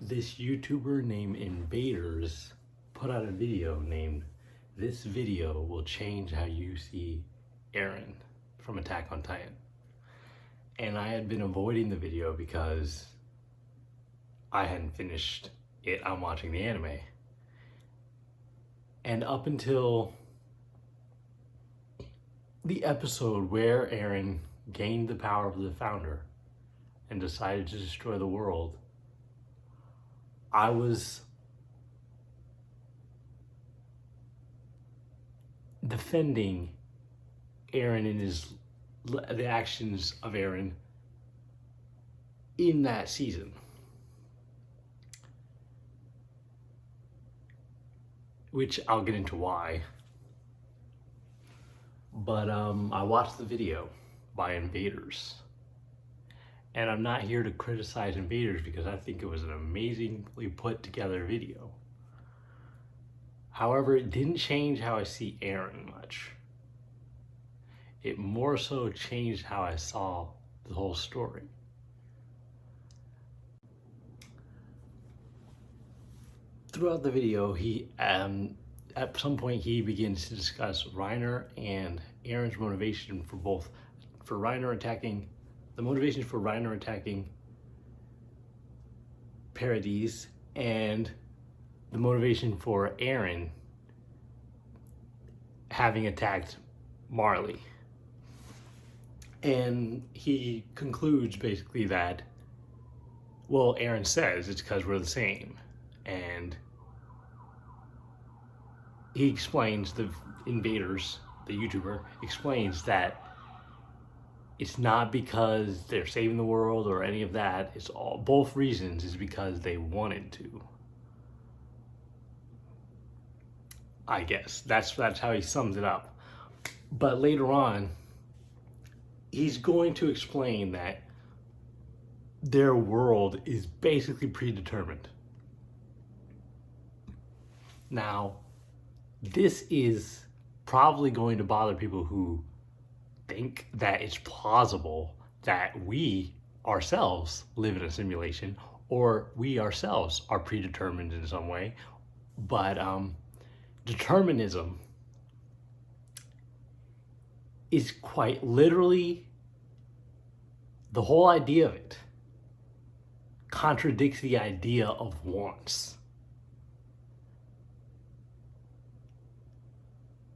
This YouTuber named Invaderzz put out a video named "This Video Will Change How You See Eren" from Attack on Titan. And I had been avoiding the video because I hadn't finished it. I'm watching the anime. And up until the episode where Eren gained the power of the founder and decided to destroy the world, I was defending Eren and the actions of Eren in that season. Which I'll get into why. But I watched the video by Invaderzz. And I'm not here to criticize Invaderzz because I think it was an amazingly put together video. However, it didn't change how I see Eren much. It more so changed how I saw the whole story. Throughout the video, at some point he begins to discuss Reiner and Eren's motivation for Reiner attacking Paradis and the motivation for Eren having attacked Marley. And he concludes basically that, well, Eren says it's because we're the same. And he explains, the Invaderzz, the YouTuber, explains that it's not because they're saving the world or any of that. It's all, both reasons is because they wanted to. I guess that's how he sums it up. But later on, he's going to explain that their world is basically predetermined. Now, this is probably going to bother people who think that it's plausible that we ourselves live in a simulation or we ourselves are predetermined in some way. But determinism is quite literally, the whole idea of it contradicts the idea of wants.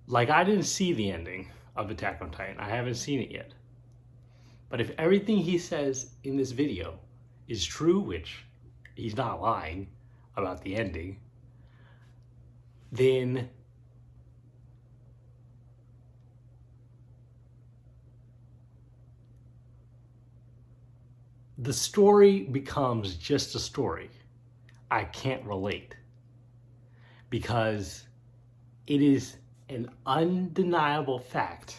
Like, I didn't see the ending of Attack on Titan. I haven't seen it yet. But if everything he says in this video is true, which he's not lying about the ending, then the story becomes just a story. I can't relate because it is an undeniable fact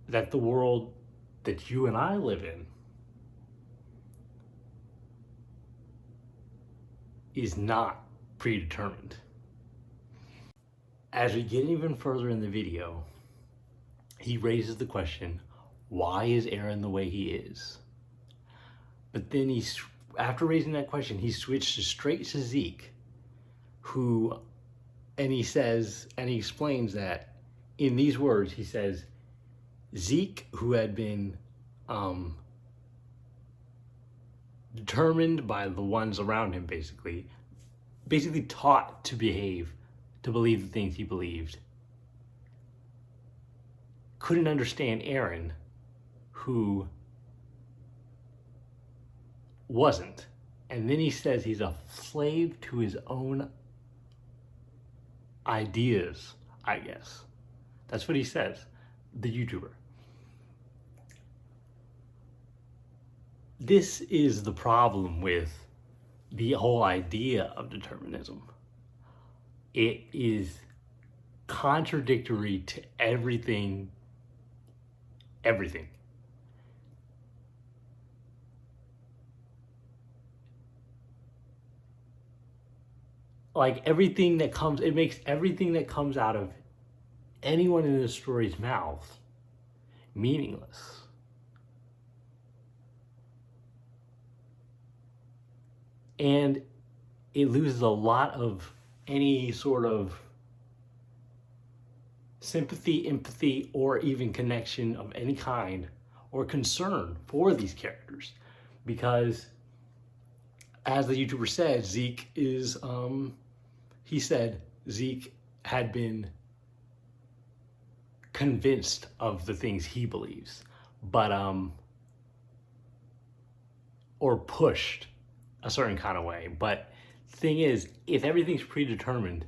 that the world that you and I live in is not predetermined. As we get even further in the video, he raises the question, why is Eren the way he is? But then after raising that question, he switched straight to Zeke, and he explains that in these words, he says, Zeke, who had been determined by the ones around him, basically taught to believe the things he believed, couldn't understand Eren, who wasn't. And then he says he's a slave to his own ideas, I guess. That's what he says, the YouTuber. This is the problem with the whole idea of determinism. It is contradictory to everything. Like everything that comes, it makes everything that comes out of anyone in this story's mouth meaningless. And it loses a lot of any sort of sympathy, empathy, or even connection of any kind or concern for these characters. Because as the YouTuber said, Zeke is, he said Zeke had been convinced of the things he believes, but, or pushed a certain kind of way. But thing is, if everything's predetermined,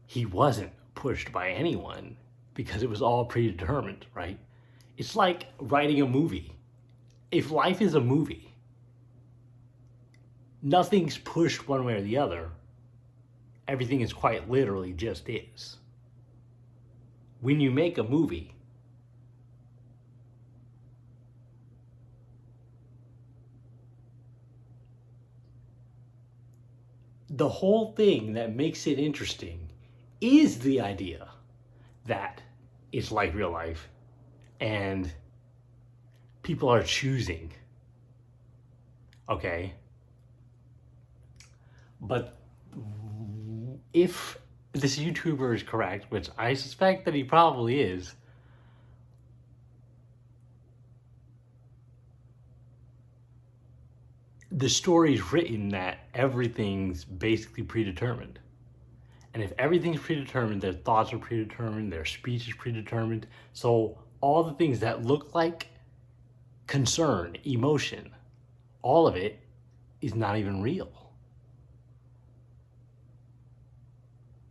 he wasn't pushed by anyone because it was all predetermined, right? It's like writing a movie. If life is a movie, nothing's pushed one way or the other. Everything is quite literally just is. When you make a movie, the whole thing that makes it interesting is the idea that it's like real life and people are choosing, okay? But if this YouTuber is correct, which I suspect that he probably is, the story's written that everything's basically predetermined. And if everything's predetermined, their thoughts are predetermined, their speech is predetermined. So all the things that look like concern, emotion, all of it is not even real.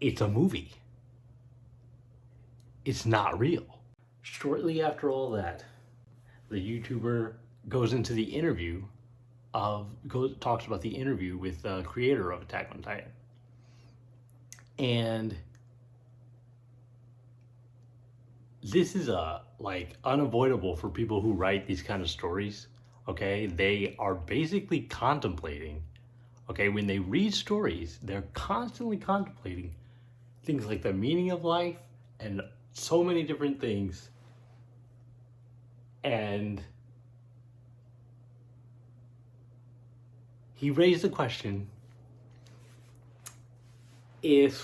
It's a movie. It's not real. Shortly after all that, the YouTuber goes into the interview talks about the interview with the creator of Attack on Titan. And this is unavoidable for people who write these kind of stories, okay? They are basically contemplating, okay? When they read stories, they're constantly contemplating things like the meaning of life and so many different things. And he raised the question, is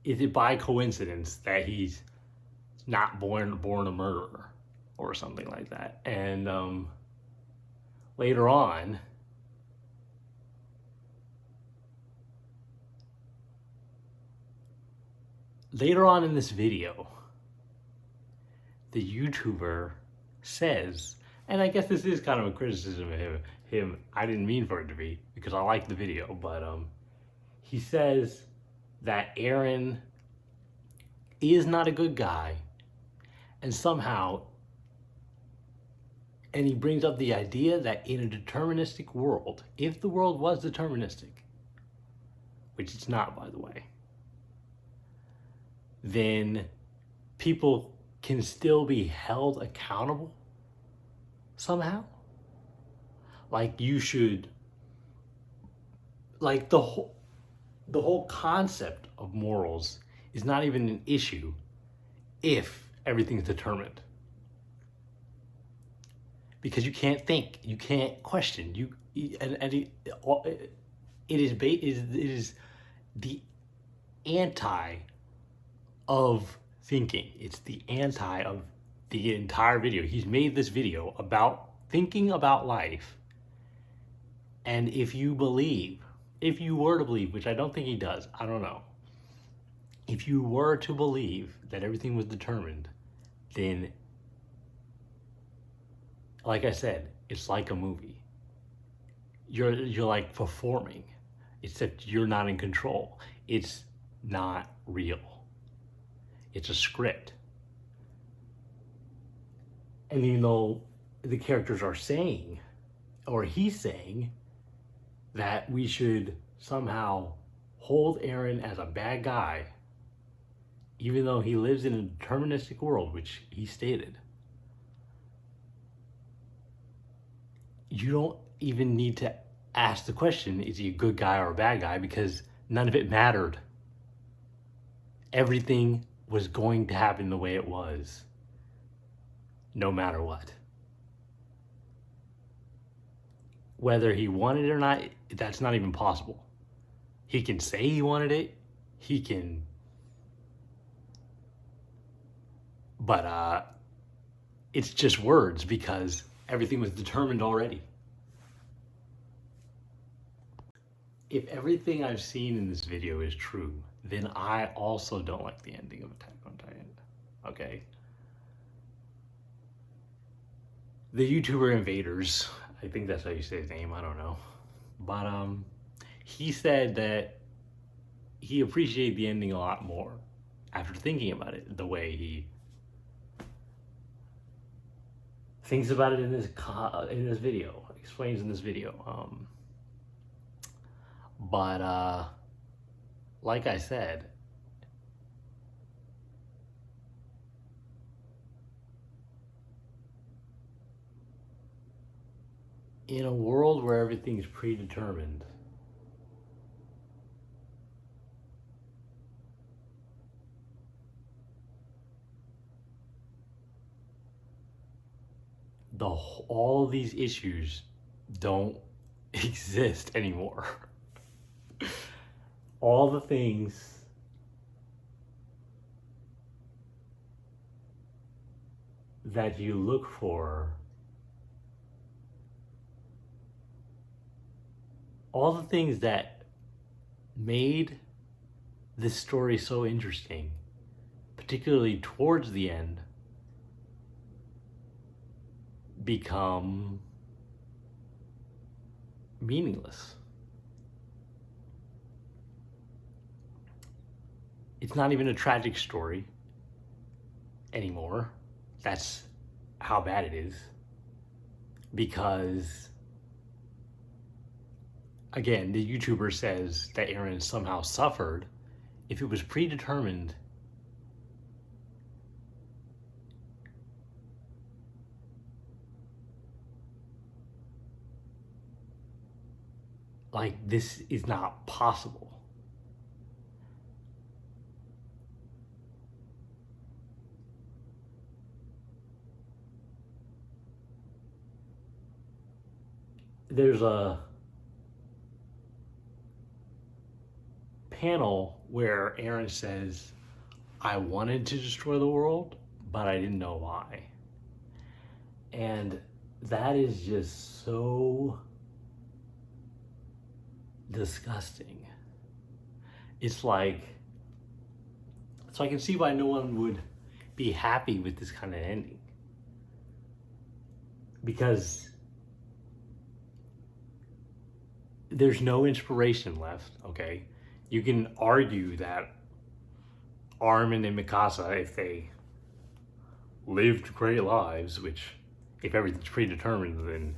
it by coincidence that he's not born a murderer or something like that? And later on, in this video, the YouTuber says, and I guess this is kind of a criticism of him. I didn't mean for it to be, because I like the video, but he says that Eren is not a good guy, and somehow, and he brings up the idea that in a deterministic world, if the world was deterministic, which it's not, by the way, then people can still be held accountable somehow. Like you should, like the whole concept of morals is not even an issue if everything's determined. Because you can't think, you can't question, it is the anti of thinking. It's the anti of the entire video. He's made this video about thinking about life. And if you were to believe, which I don't think he does, I don't know. If you were to believe that everything was determined, then, like I said, it's like a movie. You're like performing, except you're not in control. It's not real. It's a script. And the characters are saying, or he's saying, that we should somehow hold Eren as a bad guy, even though he lives in a deterministic world, which he stated. You don't even need to ask the question, is he a good guy or a bad guy? Because none of it mattered. Everything was going to happen the way it was, no matter what. Whether he wanted it or not, that's not even possible. He can say he wanted it. He can, but it's just words because everything was determined already. If everything I've seen in this video is true, then I also don't like the ending of Attack on Titan. Okay? The YouTuber Invaderzz, I think that's how you say his name, I don't know. But he said that he appreciated the ending a lot more after thinking about it, the way he thinks about it in this video, explains in this video. But like I said, in a world where everything's predetermined, all of these issues don't exist anymore. All the things that you look for, all the things that made this story so interesting, particularly towards the end, become meaningless. It's not even a tragic story anymore. That's how bad it is. Because, again, the YouTuber says that Eren somehow suffered. If it was predetermined, like, this is not possible. There's a panel where Eren says, I wanted to destroy the world, but I didn't know why. And that is just so disgusting. It's like, so I can see why no one would be happy with this kind of ending. Because there's no inspiration left, okay? You can argue that Armin and Mikasa, if they lived great lives, which if everything's predetermined, then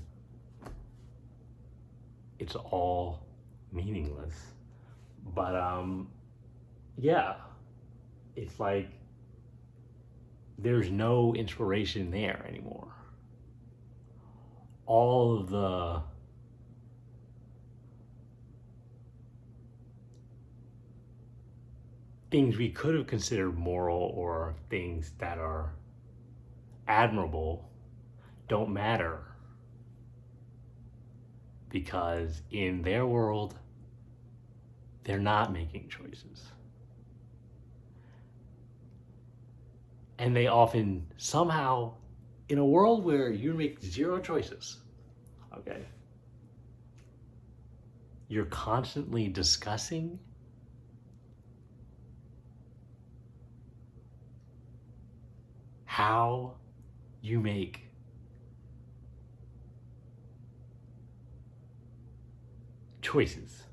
it's all meaningless. But yeah, it's like there's no inspiration there anymore. All of the things we could have considered moral or things that are admirable don't matter, because in their world, they're not making choices. And they often somehow, in a world where you make zero choices, okay, you're constantly discussing how you make choices.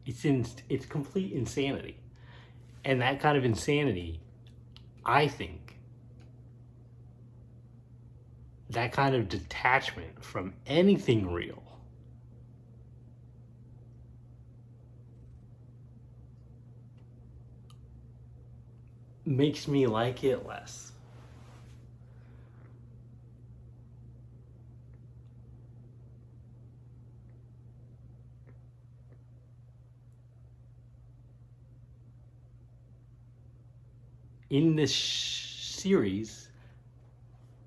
It's complete insanity. And that kind of insanity, I think, that kind of detachment from anything real makes me like it less. in this series,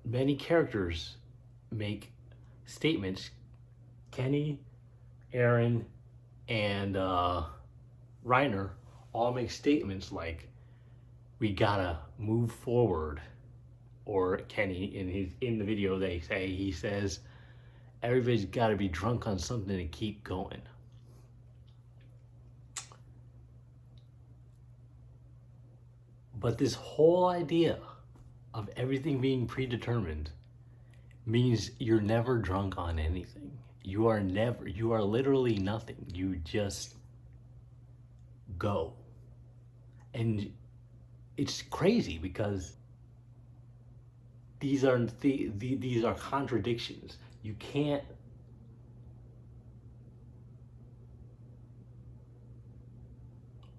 many characters make statements. Kenny, Eren, and Reiner all make statements like, "We gotta move forward." Or Kenny, in the video, he says, "Everybody's gotta be drunk on something to keep going." But this whole idea of everything being predetermined means you're never drunk on anything. You are literally nothing. You just go. And it's crazy because these are contradictions. You can't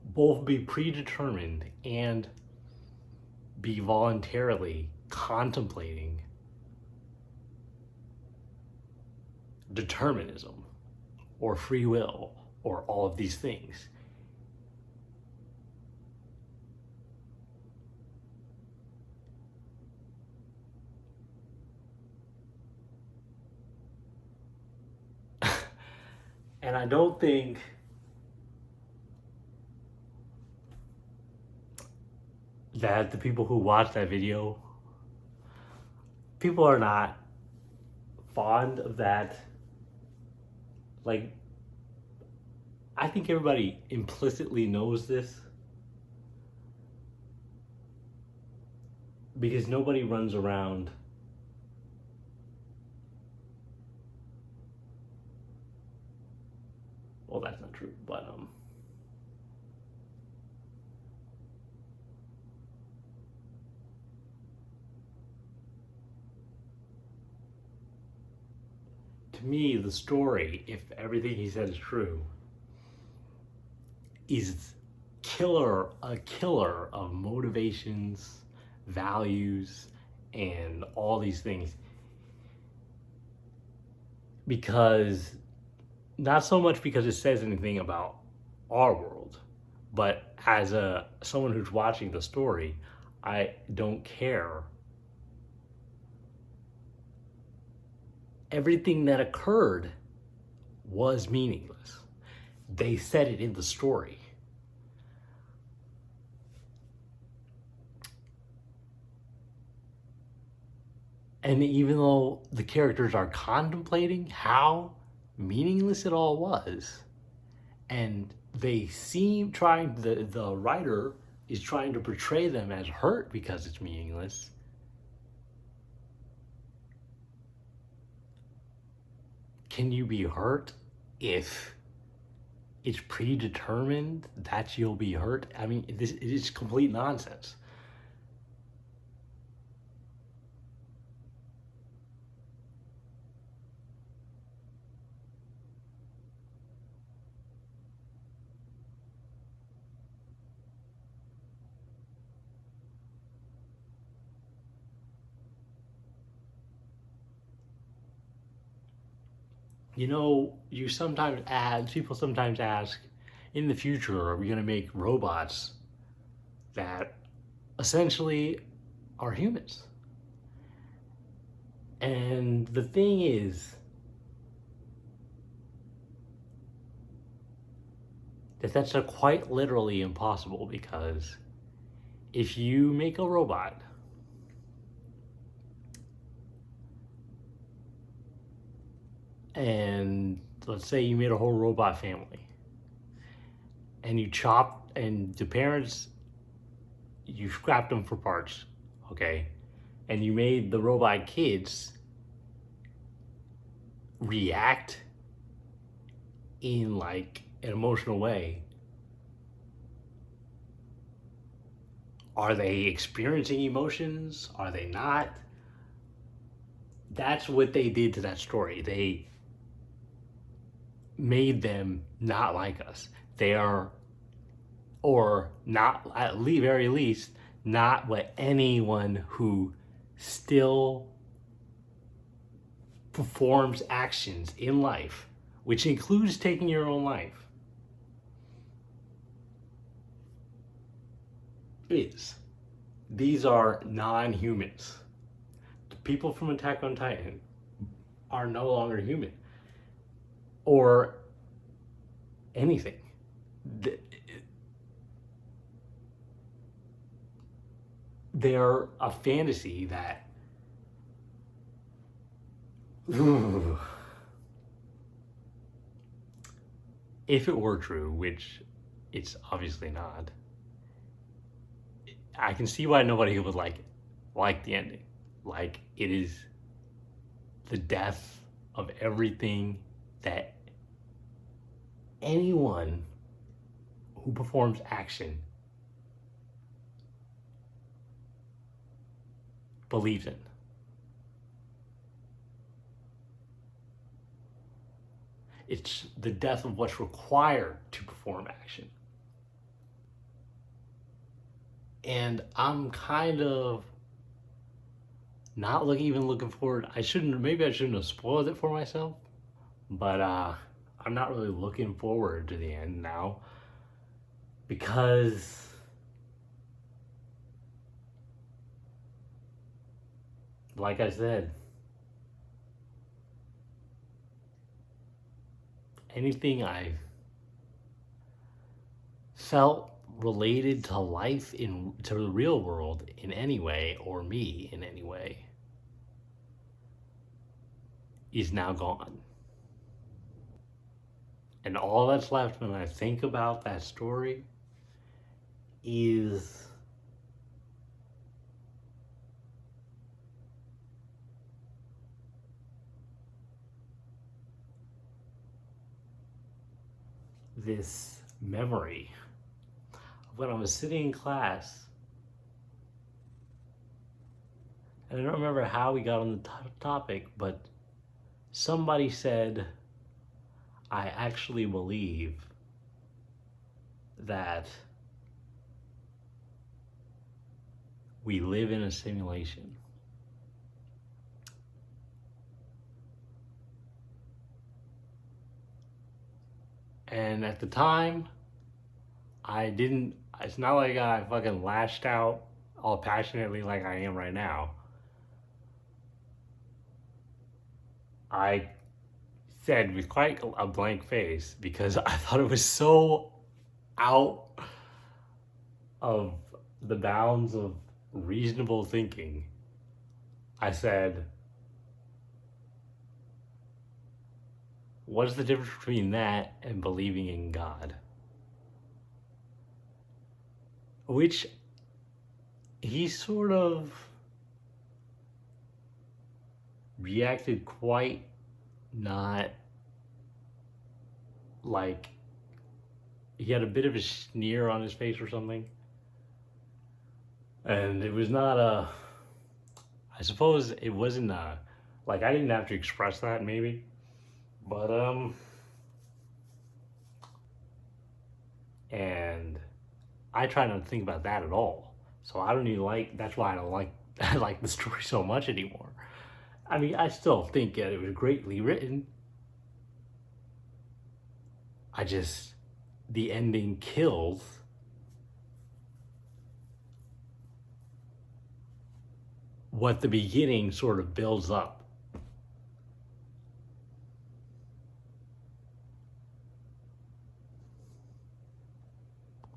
both be predetermined and be voluntarily contemplating determinism or free will or all of these things. And I don't think that the people who watch that video, people are not fond of that. Like, I think everybody implicitly knows this because nobody runs around well, that's not true, but to me, the story, if everything he said is true, is a killer of motivations, values, and all these things. Because, not so much because it says anything about our world, but as someone who's watching the story, I don't care. Everything that occurred was meaningless. They said it in the story. And even though the characters are contemplating how meaningless it all was, and they seem the writer is trying to portray them as hurt because it's meaningless, can you be hurt if it's predetermined that you'll be hurt? I mean, it is complete nonsense. You know, people sometimes ask, in the future, are we going to make robots that essentially are humans? And the thing is that that's quite literally impossible, because if you make a robot and let's say you made a whole robot family and the parents, you scrapped them for parts, okay? And you made the robot kids react in like an emotional way. Are they experiencing emotions? Are they not? That's what they did to that story. They made them not like us. They are, or not, at the very least, not what anyone who still performs actions in life, which includes taking your own life, is. these are non-humans. The people from Attack on Titan are no longer human or anything. They're a fantasy that if it were true, which it's obviously not, I can see why nobody would like the ending. Like, it is the death of everything that anyone who performs action believes in. It's the death of what's required to perform action. And I'm kind of not even looking forward. Maybe I shouldn't have spoiled it for myself, but I'm not really looking forward to the end now, because like I said, anything I felt related to life to the real world in any way, or me in any way, is now gone. And all that's left when I think about that story is this memory of when I was sitting in class, and I don't remember how we got on the topic, but somebody said, I actually believe that we live in a simulation. And at the time, it's not like I fucking lashed out all passionately like I am right now. I said with quite a blank face, because I thought it was so out of the bounds of reasonable thinking. I said, what's the difference between that and believing in God? Which he sort of reacted quite not like, he had a bit of a sneer on his face or something. And it was not I suppose it wasn't like, I didn't have to express that maybe, but and I try not to think about that at all. So I don't even that's why I don't like the story so much anymore. I mean, I still think that it was greatly written. The ending kills what the beginning sort of builds up.